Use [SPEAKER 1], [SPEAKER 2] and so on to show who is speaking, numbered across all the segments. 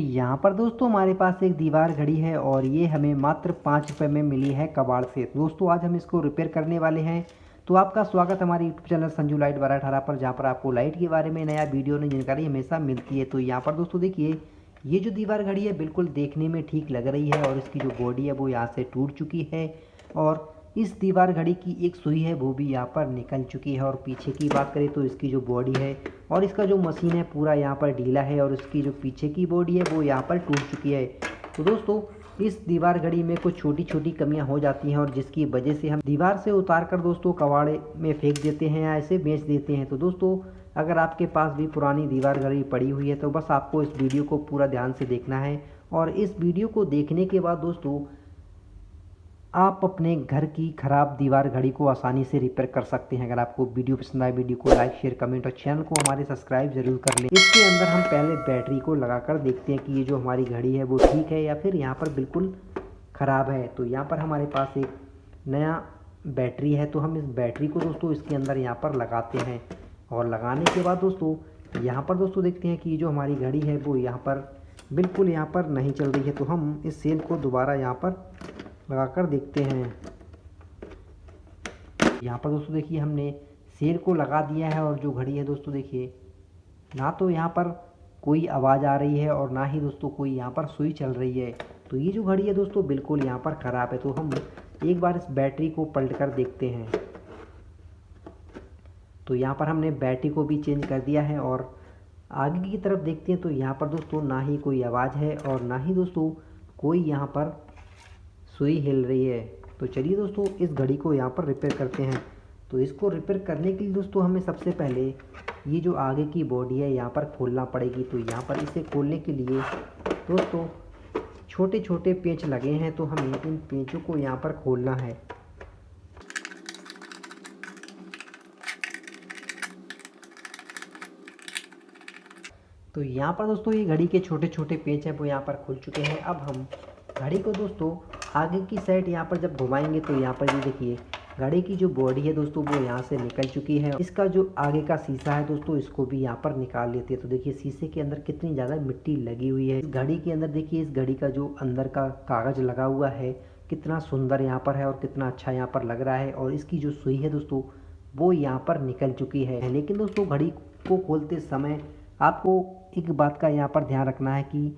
[SPEAKER 1] यहाँ पर दोस्तों हमारे पास एक दीवार घड़ी है और ये हमें मात्र 5 रुपये में मिली है कबाड़ से। दोस्तों आज हम इसको रिपेयर करने वाले हैं। तो आपका स्वागत हमारे यूट्यूब चैनल संजू लाइट 1218 पर, जहाँ पर आपको लाइट के बारे में नया वीडियो नई जानकारी हमेशा मिलती है। तो यहाँ पर दोस्तों देखिए, ये जो दीवार घड़ी है बिल्कुल देखने में ठीक लग रही है और इसकी जो बॉडी है वो यहाँ से टूट चुकी है और इस दीवार घड़ी की एक सुई है वो भी यहाँ पर निकल चुकी है। और पीछे की बात करें तो इसकी जो बॉडी है और इसका जो मशीन है पूरा यहाँ पर ढीला है और इसकी जो पीछे की बॉडी है वो यहाँ पर टूट चुकी है। तो दोस्तों इस दीवार घड़ी में कुछ छोटी छोटी कमियां हो जाती हैं और जिसकी वजह से हम दीवार से उतार कर दोस्तों कबाड़े में फेंक देते हैं या ऐसे बेच देते हैं। तो दोस्तों अगर आपके पास भी पुरानी दीवार घड़ी पड़ी हुई है तो बस आपको इस वीडियो को पूरा ध्यान से देखना है और इस वीडियो को देखने के बाद दोस्तों आप अपने घर की ख़राब दीवार घड़ी को आसानी से रिपेयर कर सकते हैं। अगर आपको वीडियो पसंद आए वीडियो को लाइक शेयर कमेंट और चैनल को हमारे सब्सक्राइब जरूर कर लें। इसके अंदर हम पहले बैटरी को लगाकर देखते हैं कि ये जो हमारी घड़ी है वो ठीक है या फिर यहाँ पर बिल्कुल ख़राब है। तो यहाँ पर हमारे पास एक नया बैटरी है, तो हम इस बैटरी को दोस्तों इसके अंदर यहाँ पर लगाते हैं और लगाने के बाद दोस्तों यहाँ पर दोस्तों देखते हैं कि जो हमारी घड़ी है वो यहाँ पर बिल्कुल यहाँ पर नहीं चल रही है। तो हम इस सेल को दोबारा यहाँ पर लगाकर देखते हैं। यहाँ पर दोस्तों देखिए हमने सेल को लगा दिया है और जो घड़ी है दोस्तों देखिए ना तो यहाँ पर कोई आवाज़ आ रही है और ना ही दोस्तों कोई यहाँ पर सुई चल रही है। तो ये जो घड़ी है दोस्तों बिल्कुल यहाँ पर ख़राब है। तो हम एक बार इस बैटरी को पलट कर देखते हैं। तो यहाँ पर हमने बैटरी को भी चेंज कर दिया है और आगे की तरफ देखते हैं तो यहाँ पर दोस्तों ना ही कोई आवाज़ है और ना ही दोस्तों कोई यहाँ पर सुई हिल रही है। तो चलिए दोस्तों इस घड़ी को यहाँ पर रिपेयर करते हैं। तो इसको रिपेयर करने के लिए दोस्तों हमें सबसे पहले ये जो आगे की बॉडी है यहाँ पर खोलना पड़ेगी। तो यहाँ पर इसे खोलने के लिए दोस्तों छोटे छोटे पेंच लगे हैं, तो हमें इन पेंचों को यहाँ पर खोलना है। तो यहाँ पर दोस्तों ये घड़ी के छोटे छोटे पेंच हैं वो यहाँ पर खुल चुके हैं। अब हम घड़ी को दोस्तों आगे की साइड यहाँ पर जब घुमाएंगे तो यहाँ पर ये देखिए घड़ी की जो बॉडी है दोस्तों वो यहाँ से निकल चुकी है। इसका जो आगे का शीशा है दोस्तों इसको भी यहाँ पर निकाल लेते हैं। तो देखिए शीशे के अंदर कितनी ज़्यादा मिट्टी लगी हुई है। इस घड़ी के अंदर देखिए इस घड़ी का जो अंदर का कागज़ लगा हुआ है कितना सुंदर यहाँ पर है और कितना अच्छा यहाँ पर लग रहा है। और इसकी जो सुई है दोस्तों वो यहाँ पर निकल चुकी है। लेकिन दोस्तों घड़ी को खोलते समय आपको एक बात का यहाँ पर ध्यान रखना है कि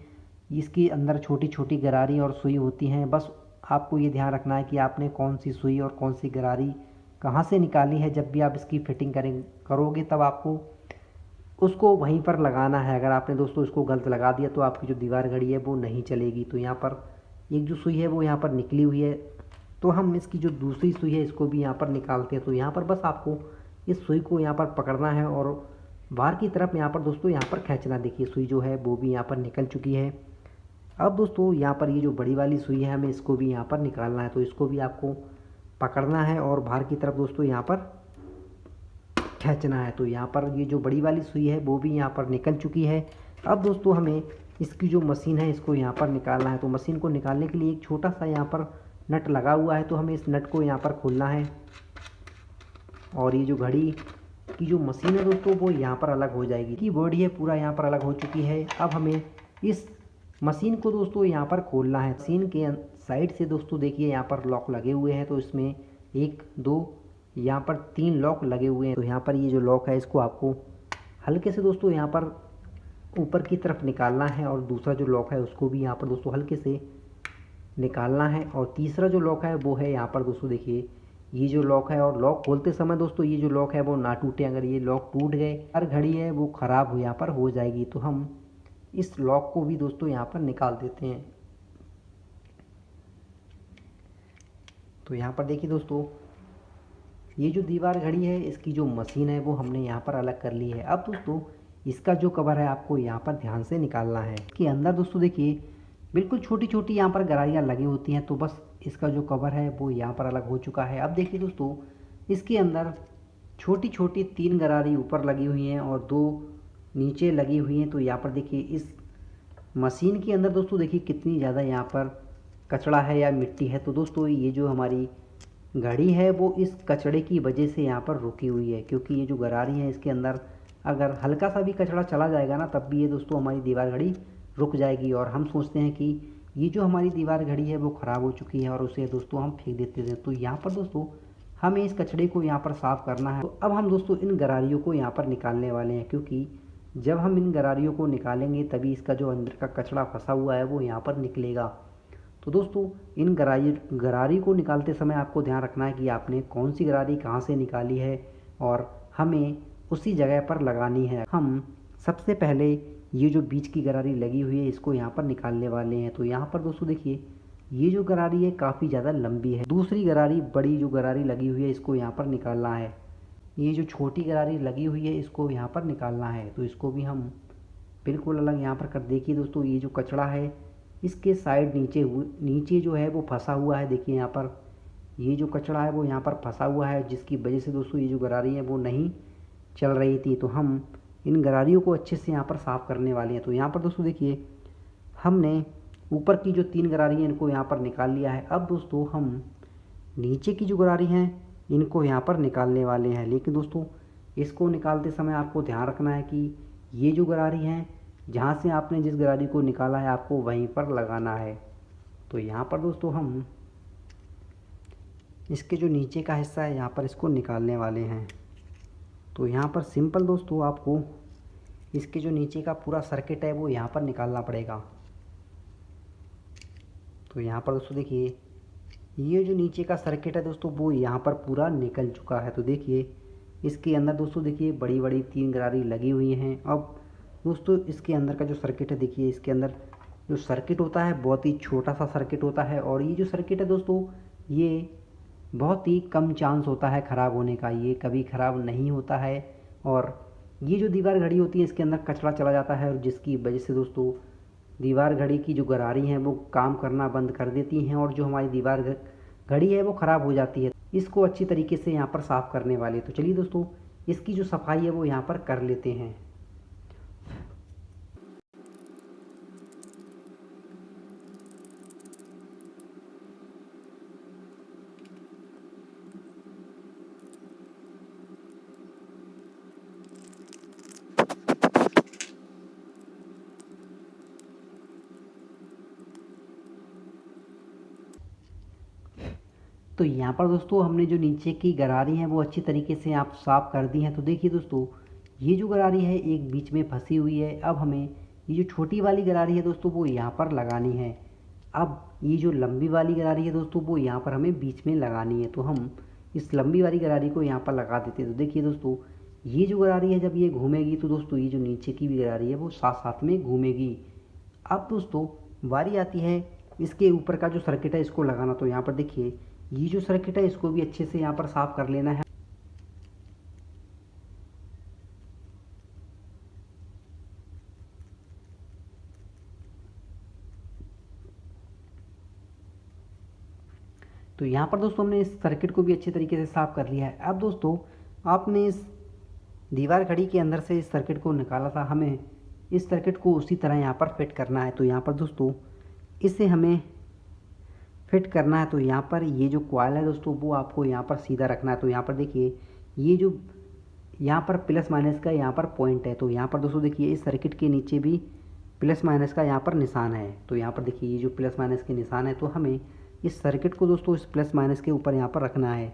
[SPEAKER 1] इसके अंदर छोटी छोटी गरारी और सुई होती हैं। बस आपको ये ध्यान रखना है कि आपने कौन सी सुई और कौन सी गरारी कहाँ से निकाली है। जब भी आप इसकी फिटिंग करोगे तब आपको उसको वहीं पर लगाना है। अगर आपने दोस्तों इसको गलत लगा दिया तो आपकी जो दीवार घड़ी है वो नहीं चलेगी। तो यहाँ पर एक जो सुई है वो यहाँ पर निकली हुई है, तो हम इसकी जो दूसरी सुई है इसको भी यहाँ पर निकालते हैं। तो यहाँ पर बस आपको इस सुई को यहाँ पर पकड़ना है और बाहर की तरफ यहाँ पर दोस्तों यहाँ पर खींचना। देखिए सुई जो है वो भी यहाँ पर निकल चुकी है। अब दोस्तों यहाँ पर ये जो बड़ी वाली सुई है हमें इसको भी यहाँ पर निकालना है। तो इसको भी आपको पकड़ना है और बाहर की तरफ दोस्तों यहाँ पर खींचना है। तो यहाँ पर ये जो बड़ी वाली सुई है वो भी यहाँ पर निकल चुकी है। अब दोस्तों हमें इसकी जो मशीन है इसको यहाँ पर निकालना है। तो मशीन को निकालने के लिए एक छोटा सा यहाँ पर नट लगा हुआ है, तो हमें इस नट को यहाँ पर खोलना है और ये जो घड़ी की जो मशीन है दोस्तों वो यहाँ पर अलग हो जाएगी। की बॉडी है पूरा यहाँ पर अलग हो चुकी है। अब हमें इस मशीन को दोस्तों यहाँ पर खोलना है। मशीन के साइड से दोस्तों देखिए यहाँ पर लॉक लगे हुए हैं, तो इसमें 1 2 यहाँ पर 3 लॉक लगे हुए हैं। तो यहाँ पर ये जो लॉक है इसको आपको हल्के से दोस्तों यहाँ पर ऊपर की तरफ निकालना है और दूसरा जो लॉक है उसको भी यहाँ पर दोस्तों हल्के से निकालना है। और तीसरा जो लॉक है वो है यहाँ पर दोस्तों देखिए ये जो लॉक है। और लॉक खोलते समय दोस्तों ये जो लॉक है वो ना टूटे। अगर ये लॉक टूट गए हर घड़ी है वो ख़राब यहाँ पर हो जाएगी। तो हम इस लॉक को भी दोस्तों यहाँ पर निकाल देते हैं। तो यहाँ पर देखिए दोस्तों ये जो दीवार घड़ी है इसकी जो मशीन है वो हमने यहाँ पर अलग कर ली है। अब दोस्तों इसका जो कवर है आपको यहाँ पर ध्यान से निकालना है। इसके अंदर दोस्तों देखिए बिल्कुल छोटी छोटी यहाँ पर गरारियाँ लगी होती हैं, तो बस इसका जो कवर है वो यहाँ पर अलग हो चुका है। अब देखिए दोस्तों इसके अंदर छोटी छोटी 3 गरारी ऊपर लगी हुई हैं और 2 नीचे लगी हुई हैं। तो यहाँ पर देखिए इस मशीन के अंदर दोस्तों देखिए कितनी ज़्यादा यहाँ पर कचरा है या मिट्टी है। तो दोस्तों ये जो हमारी घड़ी है वो इस कचड़े की वजह से यहाँ पर रुकी हुई है, क्योंकि ये जो गरारी है इसके अंदर अगर हल्का सा भी कचरा चला जाएगा ना तब भी ये दोस्तों हमारी दीवार घड़ी रुक जाएगी और हम सोचते हैं कि ये जो हमारी दीवार घड़ी है वो ख़राब हो चुकी है और उसे दोस्तों हम फेंक देते थे। तो यहाँ पर दोस्तों हमें इस कचड़े को यहाँ पर साफ़ करना है। तो अब हम दोस्तों इन गरारियों को यहाँ पर निकालने वाले हैं, क्योंकि जब हम इन गरारियों को निकालेंगे तभी इसका जो अंदर का कचड़ा फंसा हुआ है वो यहाँ पर निकलेगा। तो दोस्तों इन गरारी को निकालते समय आपको ध्यान रखना है कि आपने कौन सी गरारी कहाँ से निकाली है और हमें उसी जगह पर लगानी है। हम सबसे पहले ये जो बीच की गरारी लगी हुई है इसको यहाँ पर निकालने वाले हैं। तो यहाँ पर दोस्तों देखिए ये जो गरारी है काफ़ी ज़्यादा लंबी है। दूसरी गरारी बड़ी जो गरारी लगी हुई है इसको यहाँ पर निकालना है। ये जो छोटी गरारी लगी हुई है इसको यहाँ पर निकालना है। तो इसको भी हम बिल्कुल अलग यहाँ पर कर, देखिए दोस्तों ये जो कचड़ा है इसके साइड नीचे जो है वो फंसा हुआ है। देखिए यहाँ पर ये जो कचड़ा है वो यहाँ पर फंसा हुआ है, जिसकी वजह से दोस्तों ये जो गरारी है वो नहीं चल रही थी। तो हम इन गरारियों को अच्छे से यहाँ पर साफ़ करने वाले हैं। तो यहाँ पर दोस्तों देखिए हमने ऊपर की जो 3 गरारी हैं इनको यहाँ पर निकाल लिया है। अब दोस्तों हम नीचे की जो गरारी हैं इनको यहाँ पर निकालने वाले हैं। लेकिन दोस्तों इसको निकालते समय आपको ध्यान रखना है कि ये जो गरारी हैं जहाँ से आपने जिस गरारी को निकाला है आपको वहीं पर लगाना है। तो यहाँ पर दोस्तों हम इसके जो नीचे का हिस्सा है यहाँ पर इसको निकालने वाले हैं। तो यहाँ पर सिंपल दोस्तों आपको इसके जो नीचे का पूरा सर्किट है वो यहाँ पर निकालना पड़ेगा। तो यहाँ पर दोस्तों देखिए ये जो नीचे का सर्किट है दोस्तों वो यहाँ पर पूरा निकल चुका है। तो देखिए इसके अंदर दोस्तों देखिए बड़ी बड़ी 3 गरारी लगी हुई हैं। अब दोस्तों इसके अंदर का जो सर्किट है देखिए इसके अंदर जो सर्किट होता है बहुत ही छोटा सा सर्किट होता है और ये जो सर्किट है दोस्तों ये बहुत ही कम चांस होता है ख़राब होने का, ये कभी ख़राब नहीं होता है। और ये जो दीवार घड़ी होती है इसके अंदर कचरा चला जाता है और जिसकी वजह से दोस्तों दीवार घड़ी की जो गरारी हैं वो काम करना बंद कर देती हैं और जो हमारी दीवार घड़ी है वो ख़राब हो जाती है। इसको अच्छी तरीके से यहाँ पर साफ़ करने वाले, तो चलिए दोस्तों इसकी जो सफाई है वो यहाँ पर कर लेते हैं। तो यहाँ पर दोस्तों हमने जो नीचे की गरारी हैं वो अच्छी तरीके से आप साफ़ कर दी हैं। तो देखिए दोस्तों ये जो गरारी है एक बीच में फंसी हुई है। अब हमें ये जो छोटी वाली गरारी है दोस्तों वो यहाँ पर लगानी है। अब ये जो लंबी वाली गरारी है दोस्तों वो यहाँ पर हमें बीच में लगानी है। तो हम इस लंबी वाली गरारी को यहाँ पर लगा देते हैं। तो देखिए दोस्तों ये जो गरारी है जब ये घूमेगी तो दोस्तों ये जो नीचे की भी गरारी है वो साथ साथ में घूमेगी। अब दोस्तों बारी आती है इसके ऊपर का जो सर्किट है इसको लगाना। तो यहाँ पर देखिए ये जो सर्किट है इसको भी अच्छे से यहाँ पर साफ़ कर लेना है। तो यहाँ पर दोस्तों हमने इस सर्किट को भी अच्छे तरीके से साफ़ कर लिया है। अब दोस्तों आपने इस दीवार घड़ी के अंदर से इस सर्किट को निकाला था, हमें इस सर्किट को उसी तरह यहाँ पर फिट करना है। तो यहाँ पर दोस्तों इसे हमें फिट करना है। तो यहाँ पर ये जो कॉइल है दोस्तों वो आपको यहाँ पर सीधा रखना है। तो यहाँ पर देखिए ये जो यहाँ पर प्लस माइनस का यहाँ पर पॉइंट है। तो यहाँ पर दोस्तों देखिए इस सर्किट के नीचे भी प्लस माइनस का यहाँ पर निशान है। तो यहाँ पर देखिए ये जो प्लस माइनस के निशान है तो हमें इस सर्किट को दोस्तों इस प्लस माइनस के ऊपर यहाँ पर रखना है।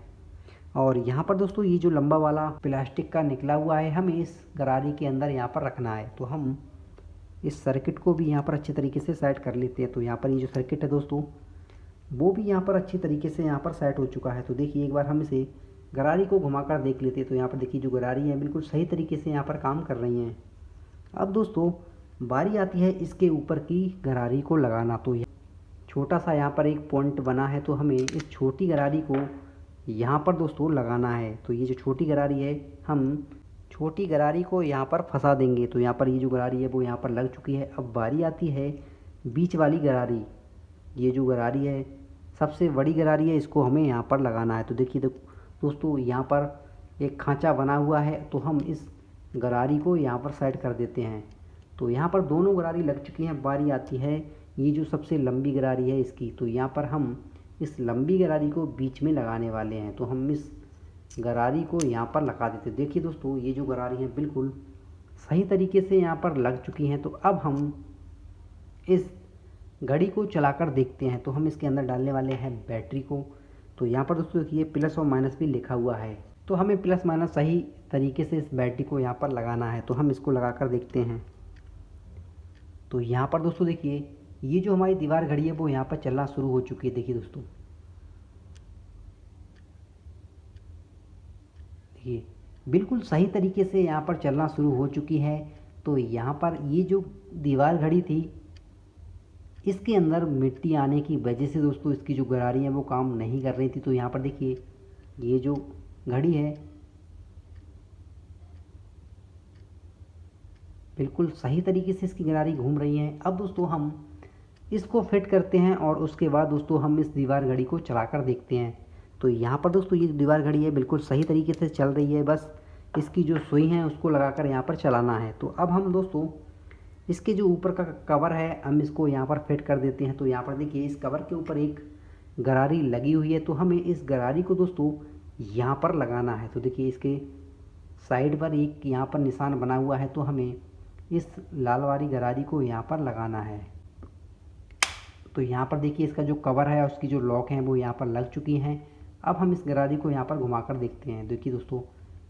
[SPEAKER 1] और यहाँ पर दोस्तों ये जो लंबा वाला प्लास्टिक का निकला हुआ है हमें इस गरारी के अंदर यहाँ पर रखना है। तो हम इस सर्किट को भी यहाँ पर अच्छे तरीके से सेट कर लेते हैं। तो यहाँ पर ये जो सर्किट है दोस्तों वो भी यहाँ पर अच्छी तरीके से यहाँ पर सेट हो चुका है। तो देखिए एक बार हम इसे गरारी को घुमाकर देख लेते हैं। तो यहाँ पर देखिए जो गरारी है बिल्कुल सही तरीके से यहाँ पर काम कर रही हैं। अब दोस्तों बारी आती है इसके ऊपर की गरारी को लगाना। तो छोटा सा यहाँ पर एक पॉइंट बना है तो हमें इस छोटी गरारी को यहाँ पर दोस्तों लगाना है। तो ये जो छोटी गरारी है हम छोटी गरारी को यहाँ पर फंसा देंगे। तो यहाँ पर ये जो गरारी है वो यहाँ पर लग चुकी है। अब बारी आती है बीच वाली गरारी, ये जो गरारी है सबसे बड़ी गरारी है, इसको हमें यहाँ पर लगाना है। तो देखिए दोस्तों यहाँ पर एक खांचा बना हुआ है तो हम इस गरारी को यहाँ पर सेट कर देते हैं। तो यहाँ पर दोनों गरारी लग चुकी हैं। बारी आती है ये जो सबसे लंबी गरारी है इसकी। तो यहाँ पर हम इस लंबी गरारी को बीच में लगाने वाले हैं। तो हम इस गरारी को यहाँ पर लगा देते हैं। देखिए दोस्तों ये जो गरारी है बिल्कुल सही तरीके से यहाँ पर लग चुकी हैं। तो अब हम इस घड़ी को चलाकर देखते हैं। तो हम इसके अंदर डालने वाले हैं बैटरी को। तो यहाँ पर दोस्तों देखिए प्लस और माइनस भी लिखा हुआ है, तो हमें प्लस माइनस सही तरीके से इस बैटरी को यहाँ पर लगाना है। तो हम इसको लगा कर देखते हैं। तो यहाँ पर दोस्तों देखिए ये जो हमारी दीवार घड़ी है वो यहाँ पर चलना शुरू हो चुकी है। देखिए दोस्तों, देखिए बिल्कुल सही तरीके से यहाँ पर चलना शुरू हो चुकी है। तो यहाँ पर ये जो दीवार घड़ी थी इसके अंदर मिट्टी आने की वजह से दोस्तों इसकी जो गरारी है वो काम नहीं कर रही थी। तो यहाँ पर देखिए ये जो घड़ी है बिल्कुल सही तरीके से इसकी गरारी घूम रही है। अब दोस्तों हम इसको फिट करते हैं और उसके बाद दोस्तों हम इस दीवार घड़ी को चलाकर देखते हैं। तो यहाँ पर दोस्तों ये दीवार घड़ी है बिल्कुल सही तरीके से चल रही है, बस इसकी जो सुई है उसको लगाकर यहाँ पर चलाना है। तो अब हम दोस्तों इसके जो ऊपर का कवर है हम इसको यहाँ पर फिट कर देते हैं। तो यहाँ पर देखिए इस कवर के ऊपर एक गरारी लगी हुई है, तो हमें इस गरारी को दोस्तों यहाँ पर लगाना है। तो देखिए इसके साइड पर एक यहाँ पर निशान बना हुआ है, तो हमें इस लाल वाली गरारी को यहाँ पर लगाना है। तो यहाँ पर देखिए इसका जो कवर है उसकी जो लॉक है वो यहाँ पर लग चुकी हैं। अब हम इस गरारी को यहाँ पर घुमाकर देखते हैं। देखिए दोस्तों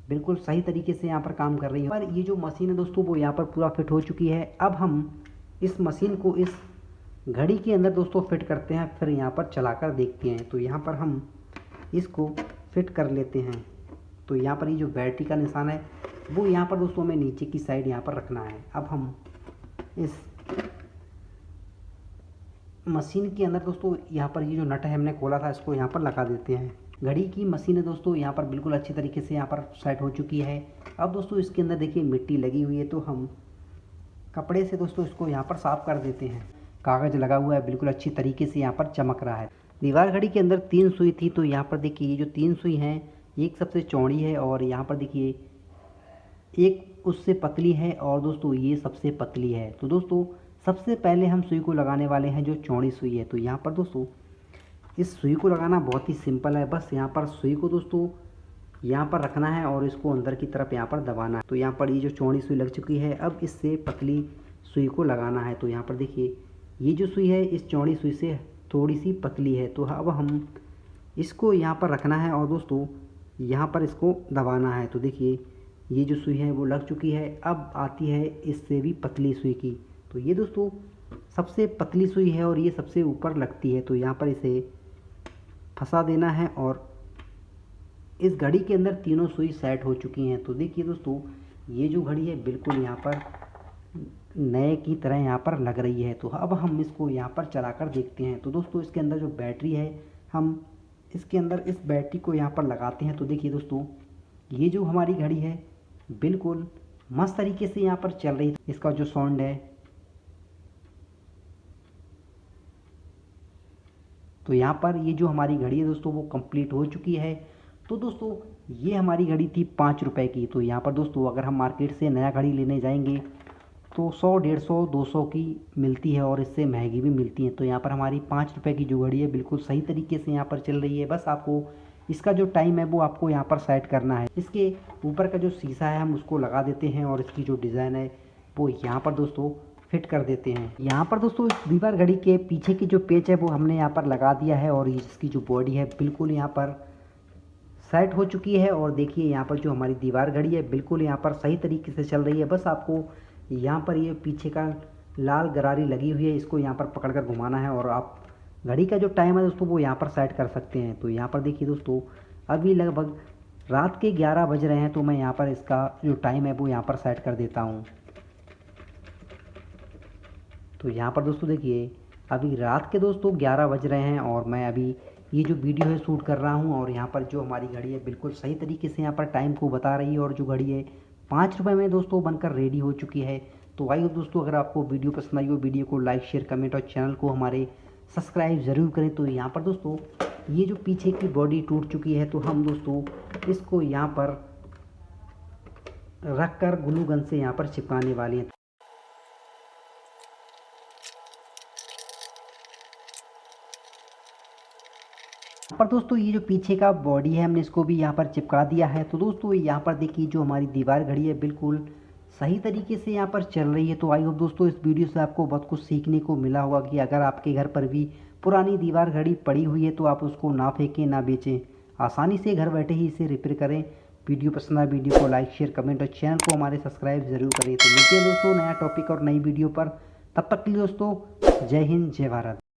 [SPEAKER 1] बिल्कुल सही तरीके से यहाँ पर काम कर रही है। पर ये जो मशीन है दोस्तों वो यहाँ पर पूरा फिट हो चुकी है। अब हम इस मशीन को इस घड़ी के अंदर दोस्तों फिट करते हैं, फिर यहाँ पर चलाकर देखते हैं। तो यहाँ पर हम इसको फिट कर लेते हैं। तो यहाँ पर ये जो बैटरी का निशान है वो यहाँ पर दोस्तों हमें नीचे की साइड यहाँ पर रखना है। अब हम इस मशीन के अंदर दोस्तों यहाँ पर ये जो नट है हमने खोला था इसको यहाँ पर लगा देते हैं। घड़ी की मशीन है दोस्तों यहाँ पर बिल्कुल अच्छी तरीके से यहाँ पर सेट हो चुकी है। अब दोस्तों इसके अंदर देखिए मिट्टी लगी हुई है, तो हम कपड़े से दोस्तों इसको यहाँ पर साफ़ कर देते हैं। कागज़ लगा हुआ है बिल्कुल अच्छी तरीके से यहाँ पर चमक रहा है। दीवार घड़ी के अंदर 3 सुई थी, तो यहाँ पर देखिए ये जो 3 सुई हैं एक सबसे चौड़ी है और यहाँ पर देखिए एक उससे पतली है और दोस्तों ये सबसे पतली है। तो दोस्तों सबसे पहले हम सुई को लगाने वाले हैं जो चौड़ी सुई है। तो यहाँ पर दोस्तों इस सुई को लगाना बहुत ही सिंपल है, बस यहाँ पर सुई को दोस्तों यहाँ पर रखना है और इसको अंदर की तरफ यहाँ पर दबाना है। तो यहाँ पर ये जो चौड़ी सुई लग चुकी है, अब इससे पतली सुई को लगाना है। तो यहाँ पर देखिए ये जो सुई है इस चौड़ी सुई से थोड़ी सी पतली है, तो अब हम इसको यहाँ पर रखना है और दोस्तों यहाँ पर इसको दबाना है। तो देखिए ये जो सुई है वो लग चुकी है। अब आती है इससे भी पतली सुई की। तो ये दोस्तों सबसे पतली सुई है और ये सबसे ऊपर लगती है। तो यहाँ पर इसे फंसा देना है और इस घड़ी के अंदर तीनों सुई सेट हो चुकी हैं। तो देखिए दोस्तों ये जो घड़ी है बिल्कुल यहाँ पर नए की तरह यहाँ पर लग रही है। तो अब हम इसको यहाँ पर चलाकर देखते हैं। तो दोस्तों इसके अंदर जो बैटरी है हम इसके अंदर इस बैटरी को यहाँ पर लगाते हैं। तो देखिए दोस्तों ये जो हमारी घड़ी है बिल्कुल मस्त तरीके से यहाँ पर चल रही है। इसका जो साउंड है तो यहाँ पर ये जो हमारी घड़ी है दोस्तों वो कंप्लीट हो चुकी है। तो दोस्तों ये हमारी घड़ी थी 5 रुपए की। तो यहाँ पर दोस्तों अगर हम मार्केट से नया घड़ी लेने जाएंगे तो 100, 150, 200 की मिलती है और इससे महंगी भी मिलती है। तो यहाँ पर हमारी 5 रुपए की जो घड़ी है बिल्कुल सही तरीके से यहाँ पर चल रही है। बस आपको इसका जो टाइम है वो आपको यहाँ पर सेट करना है। इसके ऊपर का जो शीशा है हम उसको लगा देते हैं और इसकी जो डिज़ाइन है वो यहाँ पर दोस्तों फिट कर देते हैं। यहाँ पर दोस्तों इस दीवार घड़ी के पीछे की जो पेच है वो हमने यहाँ पर लगा दिया है और इसकी जो बॉडी है बिल्कुल यहाँ पर सेट हो चुकी है। और देखिए यहाँ पर जो हमारी दीवार घड़ी है बिल्कुल यहाँ पर सही तरीके से चल रही है। बस आपको यहाँ पर ये पीछे का लाल गरारी लगी हुई है, इसको यहाँ पर पकड़ कर घुमाना है और आप घड़ी का जो टाइम है दोस्तों वो यहाँ पर सेट कर सकते हैं। तो यहाँ पर देखिए दोस्तों अभी लगभग रात के 11 बज रहे हैं, तो मैं यहाँ पर इसका जो टाइम है वो यहाँ पर सेट कर देता हूँ। तो यहाँ पर दोस्तों देखिए अभी रात के दोस्तों 11 बज रहे हैं और मैं अभी ये जो वीडियो है शूट कर रहा हूँ और यहाँ पर जो हमारी घड़ी है बिल्कुल सही तरीके से यहाँ पर टाइम को बता रही है और जो घड़ी है 5 रुपये में दोस्तों बनकर रेडी हो चुकी है। तो आई होप दोस्तों अगर आपको वीडियो पसंद आई हो वीडियो को लाइक, शेयर, कमेंट और चैनल को हमारे सब्सक्राइब ज़रूर करें। तो यहाँ पर दोस्तों ये जो पीछे की बॉडी टूट चुकी है तो हम दोस्तों इसको यहाँ पर रख कर ग्लू गन से यहाँ पर चिपकाने वाले हैं। पर दोस्तों ये जो पीछे का बॉडी है हमने इसको भी यहाँ पर चिपका दिया है। तो दोस्तों यहाँ पर देखिए जो हमारी दीवार घड़ी है बिल्कुल सही तरीके से यहाँ पर चल रही है। तो आई होप दोस्तों इस वीडियो से आपको बहुत कुछ सीखने को मिला होगा कि अगर आपके घर पर भी पुरानी दीवार घड़ी पड़ी हुई है तो आप उसको ना फेंकें ना बेचें, आसानी से घर बैठे ही इसे रिपेयर करें। वीडियो पसंद आए वीडियो को लाइक शेयर कमेंट और चैनल को हमारे सब्सक्राइब जरूर करें। तो मिलते हैं दोस्तों नया टॉपिक और नई वीडियो पर, तब तक के लिए दोस्तों जय हिंद जय भारत।